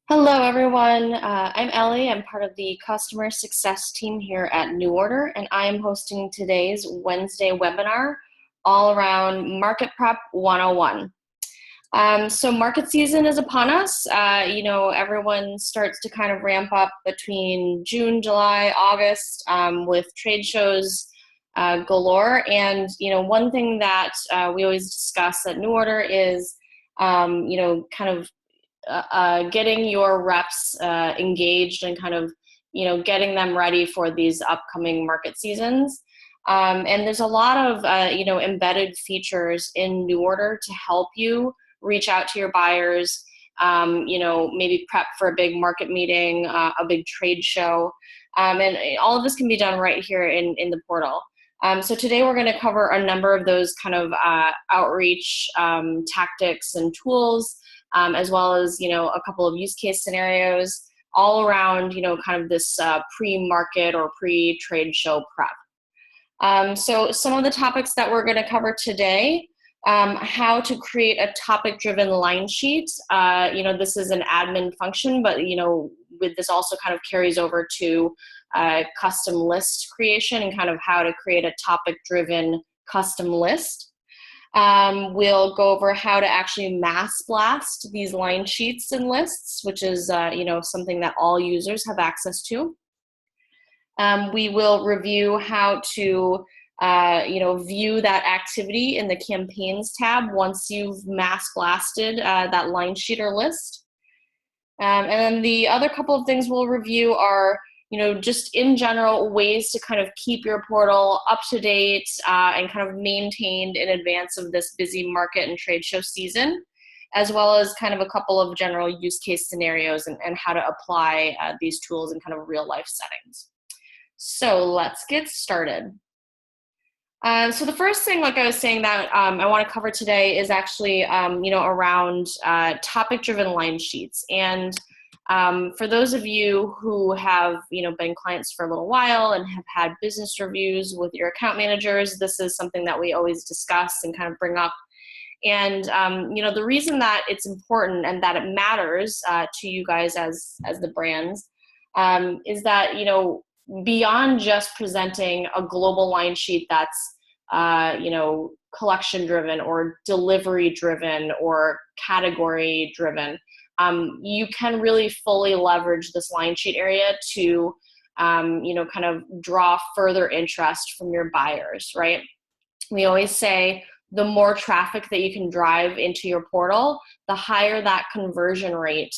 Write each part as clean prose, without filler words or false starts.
Hello, everyone. I'm Ellie. I'm part of the customer success team here at New Order, and I am hosting today's Wednesday webinar all around Market Prep 101. So market season is upon us. Everyone starts to kind of ramp up between June, July, August with trade shows galore. And, one thing that we always discuss at New Order is, getting your reps engaged and kind of, getting them ready for these upcoming market seasons. And there's a lot of, embedded features in New Order to help you reach out to your buyers, maybe prep for a big market meeting, a big trade show. And all of this can be done right here in the portal. So today we're going to cover a number of those kind of outreach tactics and tools, as well as, a couple of use case scenarios all around, kind of this pre-market or pre-trade show prep. So some of the topics that we're going to cover today, how to create a topic-driven line sheet. This is an admin function, but, with this also kind of carries over to custom list creation and kind of how to create a topic-driven custom list. We'll go over how to actually mass blast these line sheets and lists, which is something that all users have access to. We will review how to view that activity in the campaigns tab once you've mass blasted that line sheet or list. And then the other couple of things we'll review are, just in general, ways to kind of keep your portal up to date and kind of maintained in advance of this busy market and trade show season, as well as kind of a couple of general use case scenarios and how to apply these tools in kind of real life settings. So let's get started. So the first thing, like I was saying, that I want to cover today is actually, around topic-driven line sheets. And for those of you who have, been clients for a little while and have had business reviews with your account managers, this is something that we always discuss and kind of bring up. And, the reason that it's important and that it matters to you guys as the brands is that, beyond just presenting a global line sheet that's, collection driven or delivery driven or category driven, you can really fully leverage this line sheet area to, kind of draw further interest from your buyers, right? We always say the more traffic that you can drive into your portal, the higher that conversion rate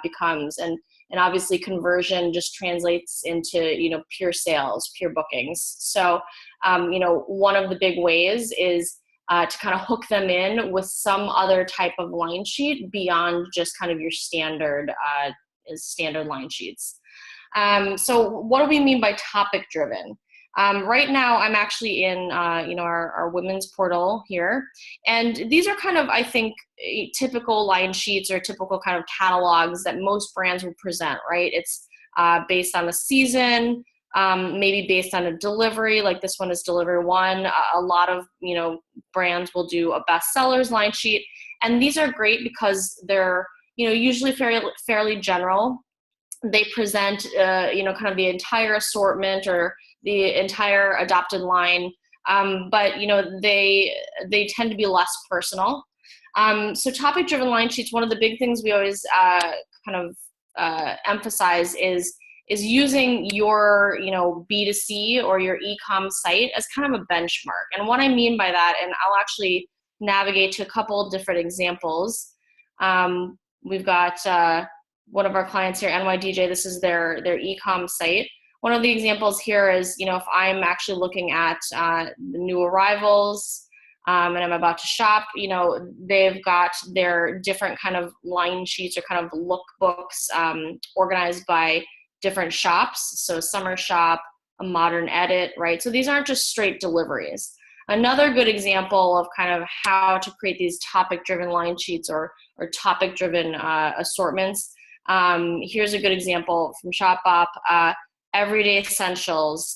becomes. And obviously conversion just translates into, pure sales, pure bookings. So, one of the big ways is to kind of hook them in with some other type of line sheet beyond just kind of your standard line sheets. So what do we mean by topic driven? Right now, I'm actually in, our women's portal here. And these are kind of, I think, typical line sheets or typical kind of catalogs that most brands will present, right? It's based on a season, maybe based on a delivery, like this one is delivery one. A lot of, brands will do a bestsellers line sheet. And these are great because they're, usually fairly general. They present, kind of the entire assortment or the entire adopted line, but they tend to be less personal. So topic-driven line sheets, one of the big things we always emphasize is using your B2C or your e-com site as kind of a benchmark. And what I mean by that, and I'll actually navigate to a couple of different examples. We've got one of our clients here, NYDJ. This is their e-com site. One of the examples here is, if I'm actually looking at the new arrivals and I'm about to shop, they've got their different kind of line sheets or kind of lookbooks organized by different shops. So summer shop, a modern edit, right? So these aren't just straight deliveries. Another good example of kind of how to create these topic-driven line sheets or topic-driven assortments. Here's a good example from ShopBop. Everyday essentials,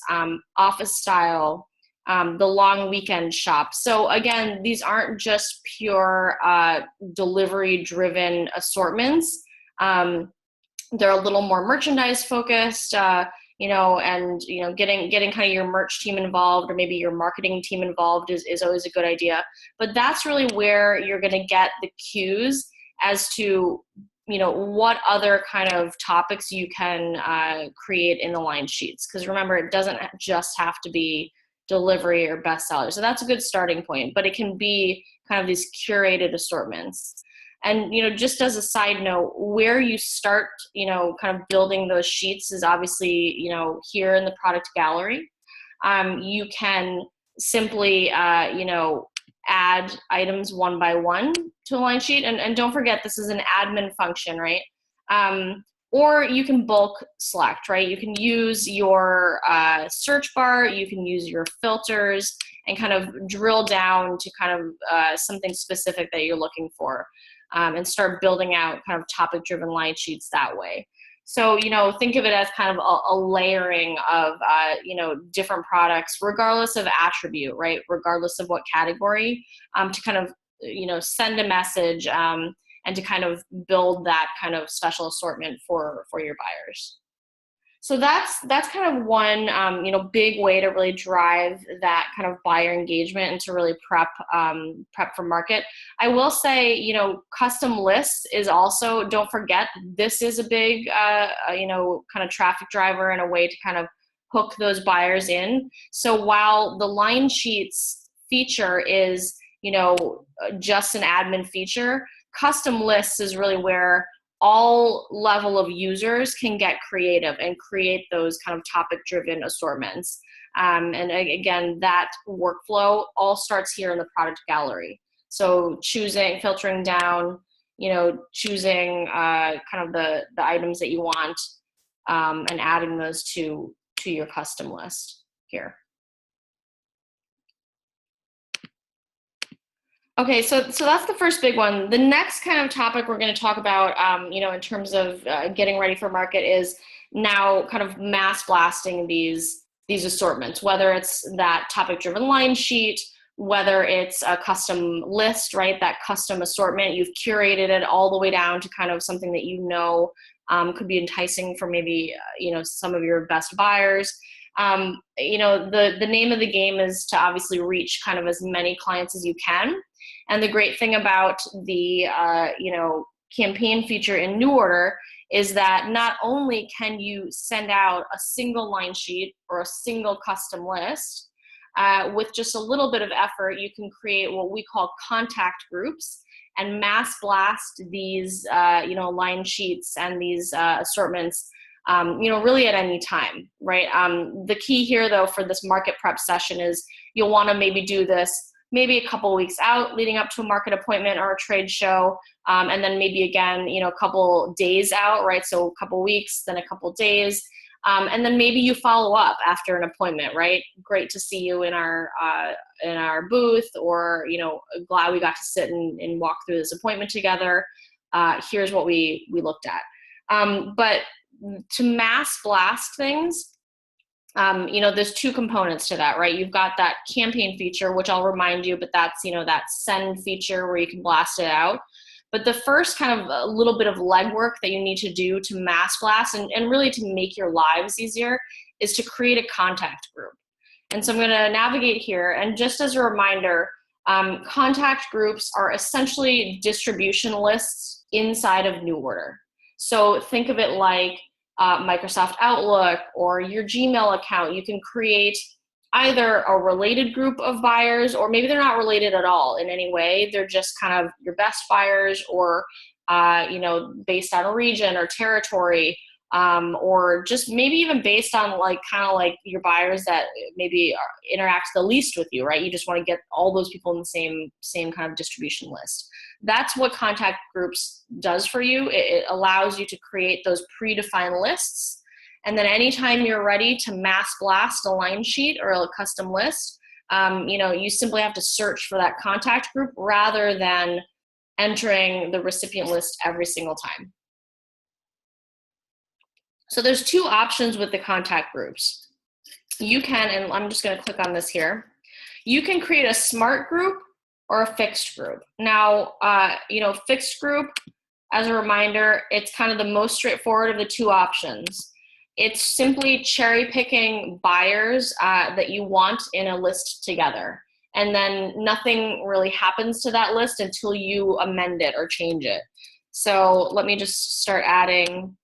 office style, the long weekend shop. So again, these aren't just pure delivery driven assortments. They're a little more merchandise focused, and getting kind of your merch team involved, or maybe your marketing team involved is always a good idea. But that's really where you're going to get the cues as to what other kind of topics you can create in the line sheets. Because remember, it doesn't just have to be delivery or bestseller. So that's a good starting point, but it can be kind of these curated assortments. And, just as a side note, where you start, kind of building those sheets is obviously, here in the product gallery. You can simply, add items one by one to a line sheet. And don't forget, this is an admin function, right? Or you can bulk select, right? You can use your search bar, you can use your filters, and kind of drill down to kind of something specific that you're looking for, and start building out kind of topic-driven line sheets that way. So, think of it as kind of a layering of, different products, regardless of attribute, right? Regardless of what category, to kind of, send a message, and to kind of build that kind of special assortment for your buyers. So that's kind of one, big way to really drive that kind of buyer engagement and to really prep for market. I will say, custom lists is also, don't forget, this is a big, kind of traffic driver and a way to kind of hook those buyers in. So while the line sheets feature is, just an admin feature, custom lists is really where all level of users can get creative and create those kind of topic-driven assortments. And again, that workflow all starts here in the product gallery. So filtering down, choosing kind of the items that you want, and adding those to your custom list here. Okay, so that's the first big one. The next kind of topic we're going to talk about, in terms of getting ready for market, is now kind of mass blasting these assortments, whether it's that topic-driven line sheet, whether it's a custom list, right? That custom assortment, you've curated it all the way down to kind of something that could be enticing for maybe some of your best buyers. The name of the game is to obviously reach kind of as many clients as you can. And the great thing about the campaign feature in New Order is that not only can you send out a single line sheet or a single custom list, with just a little bit of effort, you can create what we call contact groups and mass blast these line sheets and these assortments, really at any time, right? The key here, though, for this market prep session is you'll want to maybe do this maybe a couple weeks out leading up to a market appointment or a trade show, and then maybe again, a couple days out, right? So a couple weeks, then a couple days, and then maybe you follow up after an appointment, right? Great to see you in our booth, or glad we got to sit and walk through this appointment together. Here's what we looked at. But to mass blast things, there's two components to that, right? You've got that campaign feature, which I'll remind you, but that's, that send feature where you can blast it out. But the first kind of a little bit of legwork that you need to do to mass blast and really to make your lives easier is to create a contact group. And so I'm going to navigate here. And just as a reminder, contact groups are essentially distribution lists inside of New Order. So think of it like Microsoft Outlook or your Gmail account. You can create either a related group of buyers, or maybe they're not related at all in any way. They're just kind of your best buyers, or based on a region or territory, or just maybe even based on your buyers that maybe interact the least with you, right? You just want to get all those people in the same kind of distribution list. That's what contact groups does for you. It allows you to create those predefined lists. And then anytime you're ready to mass blast a line sheet or a custom list, you simply have to search for that contact group rather than entering the recipient list every single time. So there's two options with the contact groups. You can, and I'm just going to click on this here, you can create a smart group or a fixed group. Now, fixed group, as a reminder, it's kind of the most straightforward of the two options. It's simply cherry picking buyers that you want in a list together. And then nothing really happens to that list until you amend it or change it. So let me just start adding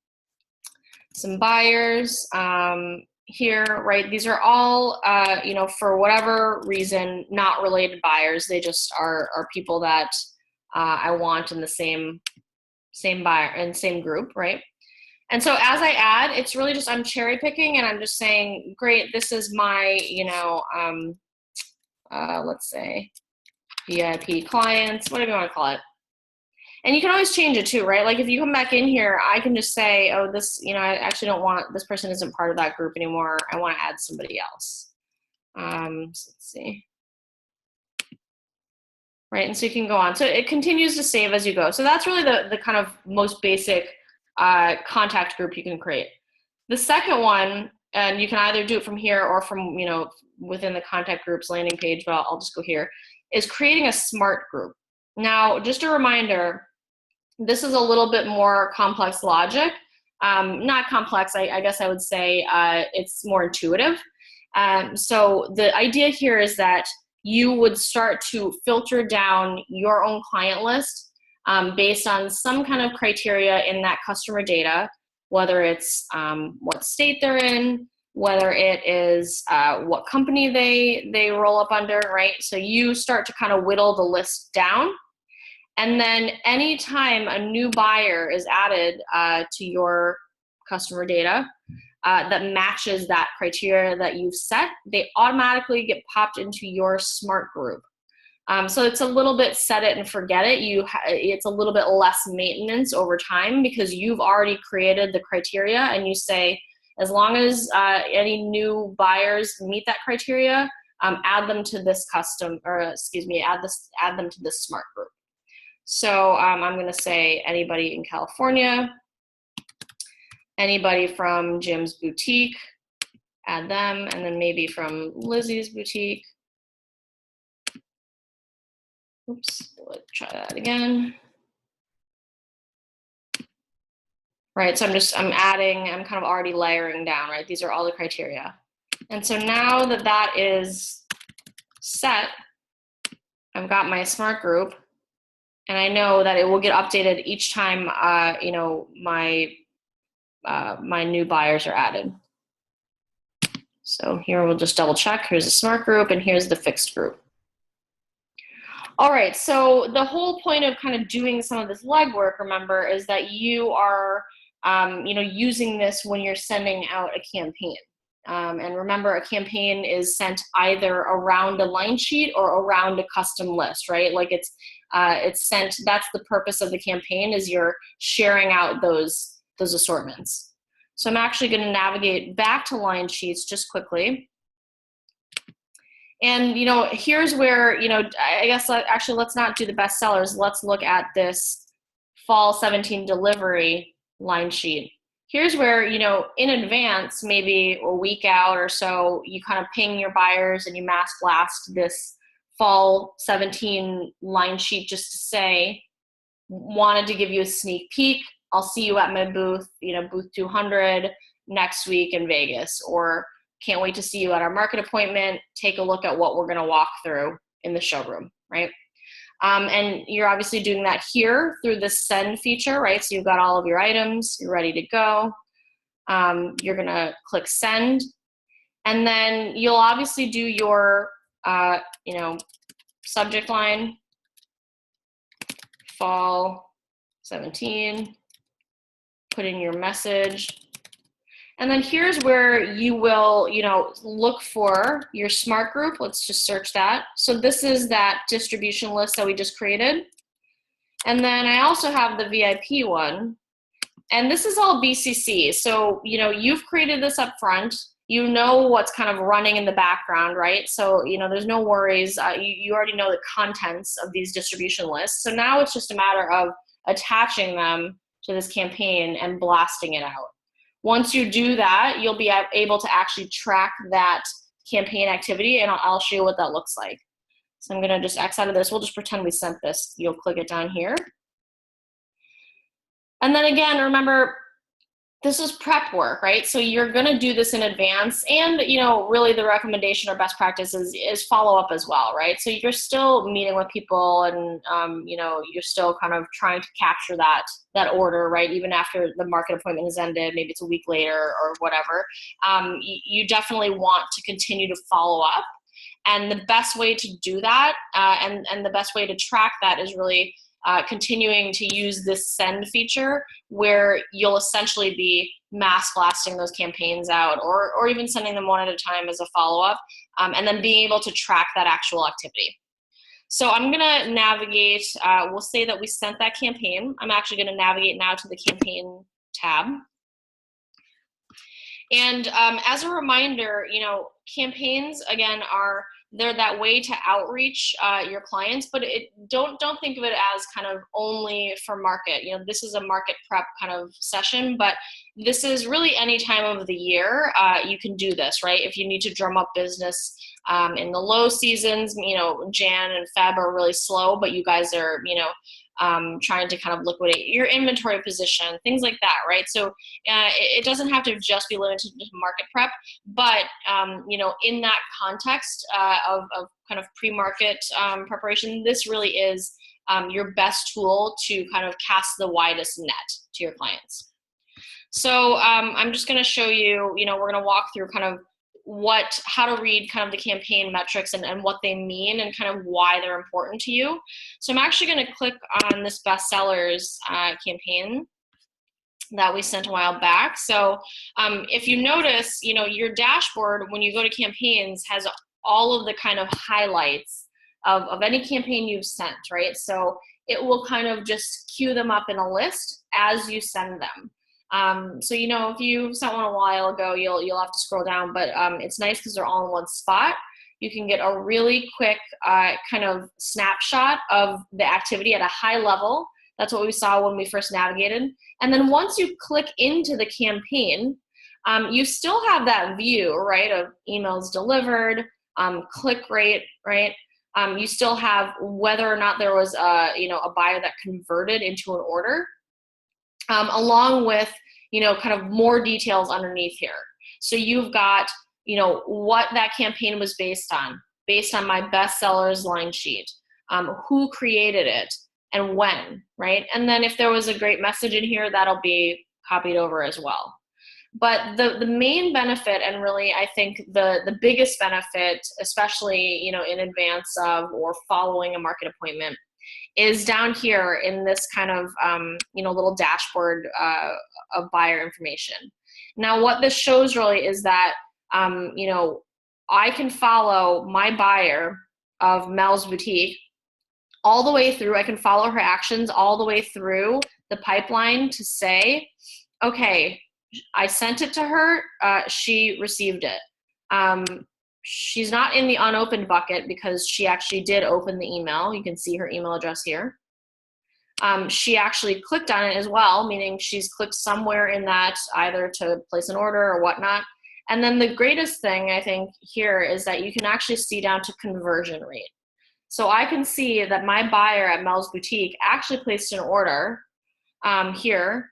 some buyers here, right? These are all, you know, for whatever reason, not related buyers. They just are people that I want in the same buyer and same group, right? And so as I add, it's really just I'm cherry picking and I'm just saying, great, this is my, you know, let's say VIP clients, whatever you want to call it. And you can always change it too, right? Like if you come back in here, I can just say, oh, this, you know, I actually don't want, this person isn't part of that group anymore. I want to add somebody else. So let's see. Right, and so you can go on. So it continues to save as you go. So that's really the kind of most basic contact group you can create. The second one, and you can either do it from here or from, you know, within the contact groups landing page, but I'll just go here, is creating a smart group. Now, just a reminder, this is a little bit more complex logic. Not complex, I guess I would say it's more intuitive. So the idea here is that you would start to filter down your own client list based on some kind of criteria in that customer data, whether it's what state they're in, whether it is what company they roll up under, right? So you start to kind of whittle the list down. And then anytime a new buyer is added to your customer data that matches that criteria that you've set, they automatically get popped into your smart group. So it's a little bit set it and forget it. It's a little bit less maintenance over time because you've already created the criteria and you say, as long as any new buyers meet that criteria, add them to this custom, or excuse me, add them to this smart group. So I'm going to say anybody in California, anybody from Jim's boutique, add them, and then maybe from Lizzie's boutique. Oops, let's try that again. Right, so I'm kind of already layering down, right? These are all the criteria. And so now that that is set, I've got my smart group, and I know that it will get updated each time, you know, my new buyers are added. So here we'll just double check. Here's the smart group and here's the fixed group. All right, so the whole point of kind of doing some of this legwork, remember, is that you are, you know, using this when you're sending out a campaign. And remember, a campaign is sent either around a line sheet or around a custom list, right? Like it's sent, that's the purpose of the campaign, is you're sharing out those assortments. So I'm actually going to navigate back to Linesheets just quickly. And, you know, here's where, you know, I guess actually let's not do the best sellers. Let's look at this fall 17 delivery line sheet. Here's where, you know, in advance, maybe a week out or so, you kind of ping your buyers and you mass blast this fall 17 line sheet just to say, wanted to give you a sneak peek. I'll see you at my booth, you know, booth 200 next week in Vegas, or can't wait to see you at our market appointment. Take a look at what we're going to walk through in the showroom, right? And you're obviously doing that here through the send feature, right? So you've got all of your items, you're ready to go. You're going to click send. And then you'll obviously do your, you know, subject line, fall 17, put in your message. And then here's where you will, you know, look for your smart group. Let's just search that. So this is that distribution list that we just created. And then I also have the VIP one. And this is all BCC. So, you know, you've created this up front. You know what's kind of running in the background, right? So, you know, there's no worries. You already know the contents of these distribution lists. So now it's just a matter of attaching them to this campaign and blasting it out. Once you do that, you'll be able to actually track that campaign activity, and I'll show you what that looks like. So I'm going to just X out of this. We'll just pretend we sent this. You'll click it down here. And then again, remember, this is prep work, right? So you're going to do this in advance. And, really the recommendation or best practice is follow up as well, right? So you're still meeting with people and, you're still kind of trying to capture that order, right? Even after the market appointment has ended, maybe it's a week later or whatever. You definitely want to continue to follow up. And the best way to do that, and the best way to track that is really continuing to use this send feature, where you'll essentially be mass blasting those campaigns out, or even sending them one at a time as a follow-up, and then being able to track that actual activity. So I'm going to navigate, we'll say that we sent that campaign. I'm actually going to navigate now to the campaign tab. And as a reminder, campaigns, again, they're that way to outreach your clients, but don't think of it as kind of only for market. This is a market prep kind of session, but this is really any time of the year you can do this, right? If you need to drum up business in the low seasons, Jan and Feb are really slow, but you guys are, trying to kind of liquidate your inventory position, things like that, right? So it doesn't have to just be limited to market prep, but in that context of kind of pre-market preparation, this really is your best tool to kind of cast the widest net to your clients. So I'm just going to show you, we're going to walk through kind of how to read kind of the campaign metrics and what they mean and kind of why they're important to you. So I'm actually going to click on this bestsellers campaign that we sent a while back. So if you notice, your dashboard, when you go to campaigns, has all of the kind of highlights of any campaign you've sent, right? So it will kind of just queue them up in a list as you send them. So, if you sent one a while ago, you'll have to scroll down, but it's nice because they're all in one spot. You can get a really quick kind of snapshot of the activity at a high level. That's what we saw when we first navigated. And then once you click into the campaign, you still have that view, right, of emails delivered, click rate, right? You still have whether or not there was a buyer that converted into an order, along with, kind of more details underneath here. So you've got, what that campaign was based on my bestsellers line sheet, who created it and when, right? And then if there was a great message in here, that'll be copied over as well. But the main benefit, and really I think the biggest benefit, especially, in advance of or following a market appointment, is down here in this kind of, little dashboard of buyer information. Now, what this shows really is that, I can follow my buyer of Mel's Boutique all the way through. I can follow her actions all the way through the pipeline to say, okay, I sent it to her, she received it. She's not in the unopened bucket because she actually did open the email. You can see her email address here. She actually clicked on it as well, meaning she's clicked somewhere in that, either to place an order or whatnot. And then the greatest thing I think here is that you can actually see down to conversion rate. So I can see that my buyer at Mel's Boutique actually placed an order here.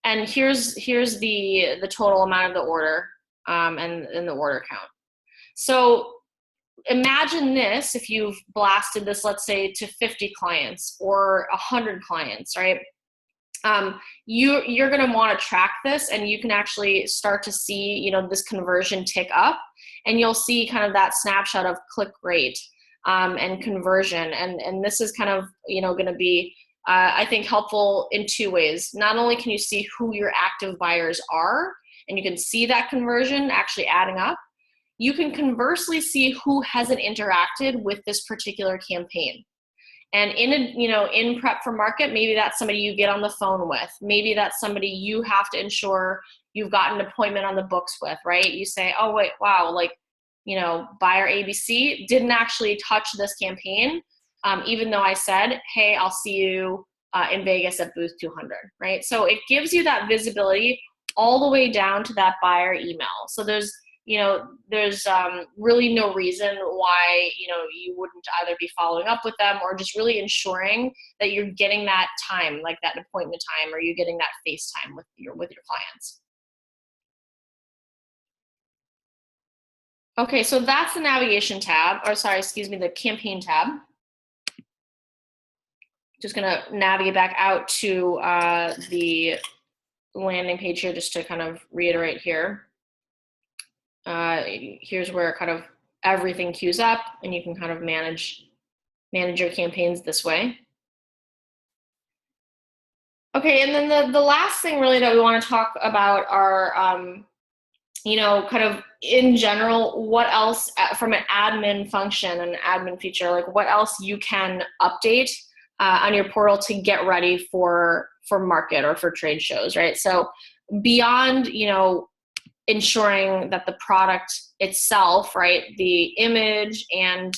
And here's the total amount of the order and the order count. So imagine this, if you've blasted this, let's say, to 50 clients or 100 clients, right? You're going to want to track this, and you can actually start to see, this conversion tick up, and you'll see kind of that snapshot of click rate and conversion. And this is kind of, going to be, I think, helpful in two ways. Not only can you see who your active buyers are, and you can see that conversion actually adding up, you can conversely see who hasn't interacted with this particular campaign. And in prep for market, maybe that's somebody you get on the phone with. Maybe that's somebody you have to ensure you've got an appointment on the books with, right? You say, oh, wait, wow, buyer ABC didn't actually touch this campaign, even though I said, hey, I'll see you in Vegas at booth 200, right? So it gives you that visibility all the way down to that buyer email. So there's there's really no reason why, you wouldn't either be following up with them or just really ensuring that you're getting that time, like that appointment time, or you're getting that face time with your clients. Okay, so that's the navigation tab, or sorry, excuse me, the campaign tab. Just gonna navigate back out to the landing page here just to kind of reiterate here. Here's where kind of everything queues up and you can kind of manage your campaigns this way. Okay, and then the last thing really that we want to talk about are, kind of in general, what else from an admin function and admin feature, like what else you can update on your portal to get ready for market or for trade shows, right? So beyond, ensuring that the product itself, right, the image and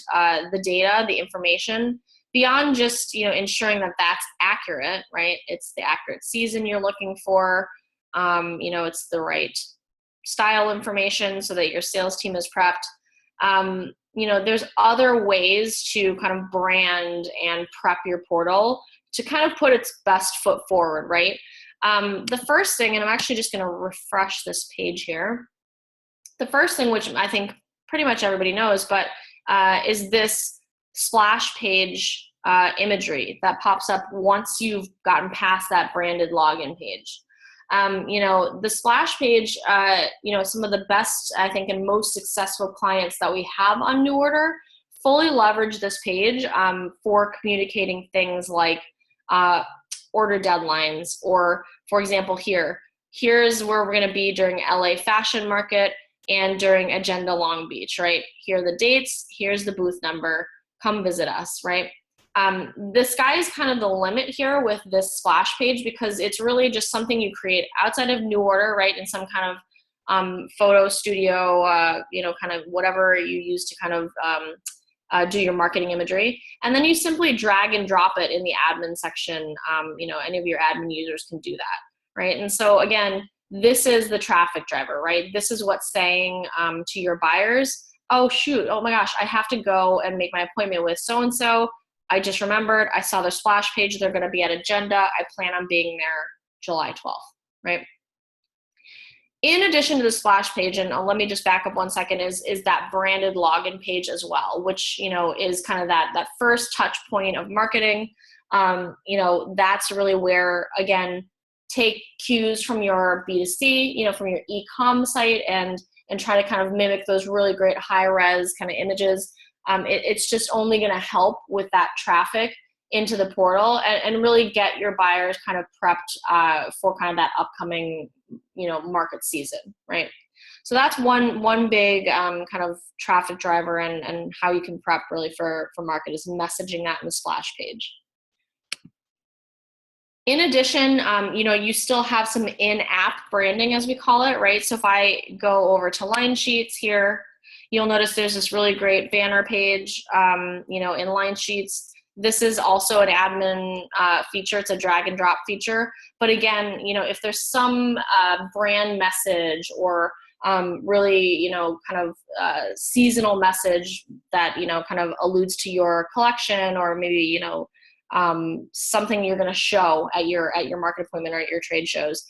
the data, the information, beyond just, ensuring that that's accurate, right? It's the accurate season you're looking for. It's the right style information so that your sales team is prepped. There's other ways to kind of brand and prep your portal to kind of put its best foot forward, right? The first thing, and I'm actually just going to refresh this page here. The first thing, which I think pretty much everybody knows, but is this splash page imagery that pops up once you've gotten past that branded login page. The splash page, some of the best, I think, and most successful clients that we have on New Order fully leverage this page for communicating things like order deadlines, or for example, here's where we're going to be during LA Fashion Market and during Agenda Long Beach, right? Here are the dates, here's the booth number, come visit us, right? The sky is kind of the limit here with this splash page because it's really just something you create outside of New Order, right? In some kind of photo studio, kind of whatever you use to kind of do your marketing imagery. And then you simply drag and drop it in the admin section. Any of your admin users can do that, right? And so again, this is the traffic driver, right? This is what's saying to your buyers, oh shoot, oh my gosh, I have to go and make my appointment with so-and-so. I just remembered, I saw their splash page, they're gonna be at Agenda, I plan on being there July 12th, right? In addition to the splash page, and let me just back up 1 second, is that branded login page as well, which, is kind of that first touch point of marketing. That's really where, again, take cues from your B2C, from your e-com site and try to kind of mimic those really great high-res kind of images. It's just only going to help with that traffic into the portal and really get your buyers kind of prepped for kind of that upcoming, market season, right? So that's one big kind of traffic driver and how you can prep really for market is messaging that in the splash page. In addition, you still have some in-app branding, as we call it, right? So if I go over to Linesheets here, you'll notice there's this really great banner page, in Linesheets. This is also an admin feature. It's a drag and drop feature. But again, if there's some brand message or really, kind of seasonal message that, kind of alludes to your collection or maybe, something you're going to show at your market appointment or at your trade shows.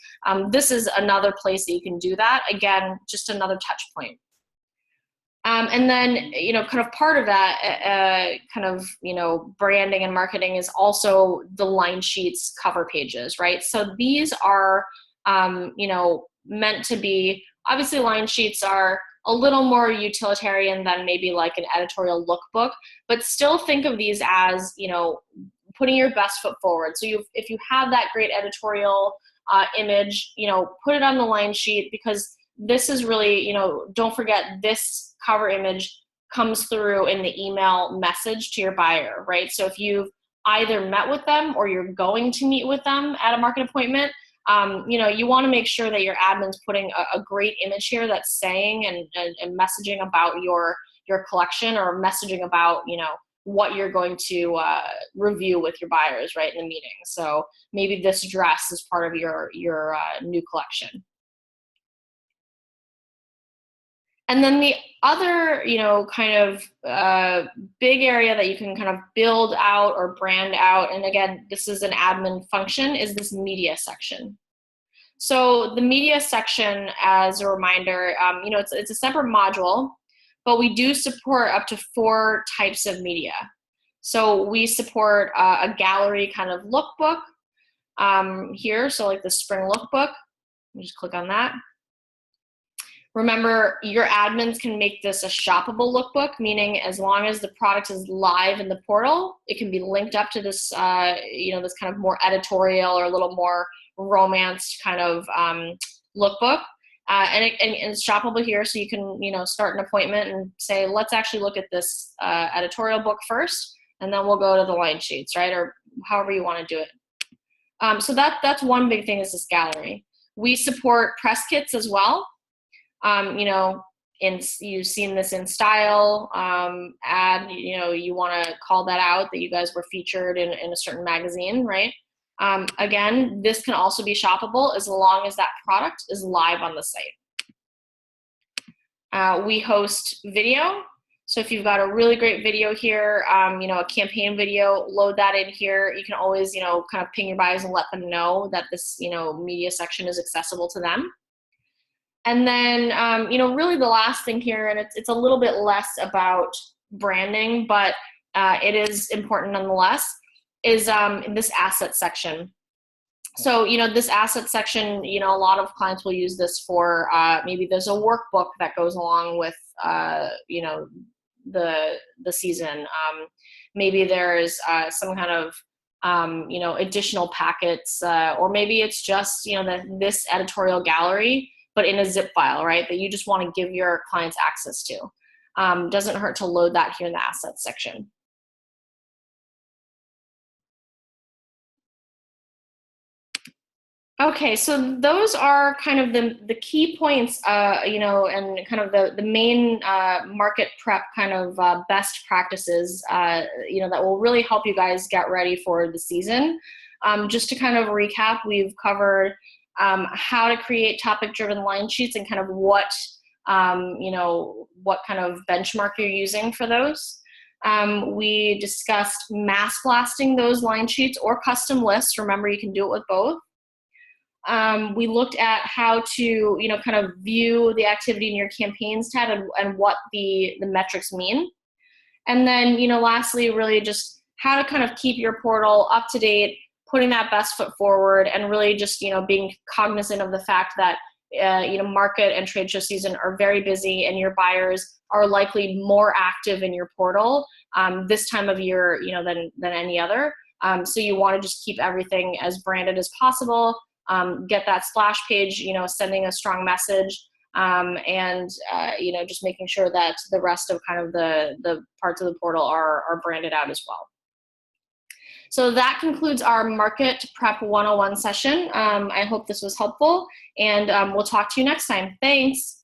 This is another place that you can do that. Again, just another touch point. And then, kind of part of that branding and marketing is also the Linesheets cover pages, right? So these are, meant to be, obviously Linesheets are a little more utilitarian than maybe like an editorial lookbook, but still think of these as, putting your best foot forward. So if you have that great editorial image, put it on the line sheet because this is really, don't forget this cover image comes through in the email message to your buyer, right? So if you've either met with them or you're going to meet with them at a market appointment, you want to make sure that your admin's putting a great image here that's saying and messaging about your collection or messaging about, what you're going to review with your buyers, right, in the meeting. So maybe this dress is part of your new collection. And then the other, kind of big area that you can kind of build out or brand out, and again, this is an admin function, is this media section. So the media section, as a reminder, it's a separate module, but we do support up to 4 types of media. So we support a gallery kind of lookbook here, so like the spring lookbook. You just click on that. Remember, your admins can make this a shoppable lookbook, meaning as long as the product is live in the portal, it can be linked up to this, this kind of more editorial or a little more romanced kind of lookbook. And it's shoppable here, so you can, start an appointment and say, let's actually look at this editorial book first, and then we'll go to the Linesheets, right? Or however you want to do it. So that's one big thing, is this gallery. We support press kits as well. You've seen this in Style ad, you want to call that out, that you guys were featured in a certain magazine, right? Again, this can also be shoppable as long as that product is live on the site. We host video. So if you've got a really great video here, a campaign video, load that in here. You can always, kind of ping your buyers and let them know that this, media section is accessible to them. And then, really the last thing here, and it's a little bit less about branding, but it is important nonetheless, is this asset section. So, this asset section, a lot of clients will use this for, maybe there's a workbook that goes along with, the season. Maybe there's some kind of, additional packets, or maybe it's just, this editorial gallery, but in a zip file, right, that you just want to give your clients access to. Doesn't hurt to load that here in the assets section. Okay, so those are kind of the key points, and kind of the main market prep kind of best practices, that will really help you guys get ready for the season. Just to kind of recap, we've covered how to create topic-driven line sheets and kind of what kind of benchmark you're using for those. We discussed mass blasting those line sheets or custom lists. Remember, you can do it with both. We looked at how to, kind of view the activity in your campaigns tab and what the metrics mean. And then, lastly, really just how to kind of keep your portal up to date, putting that best foot forward, and really just, being cognizant of the fact that, market and trade show season are very busy, and your buyers are likely more active in your portal this time of year, than any other. So you want to just keep everything as branded as possible. Get that splash page, sending a strong message, and just making sure that the rest of kind of the parts of the portal are branded out as well. So that concludes our Market Prep 101 session. I hope this was helpful, and we'll talk to you next time. Thanks.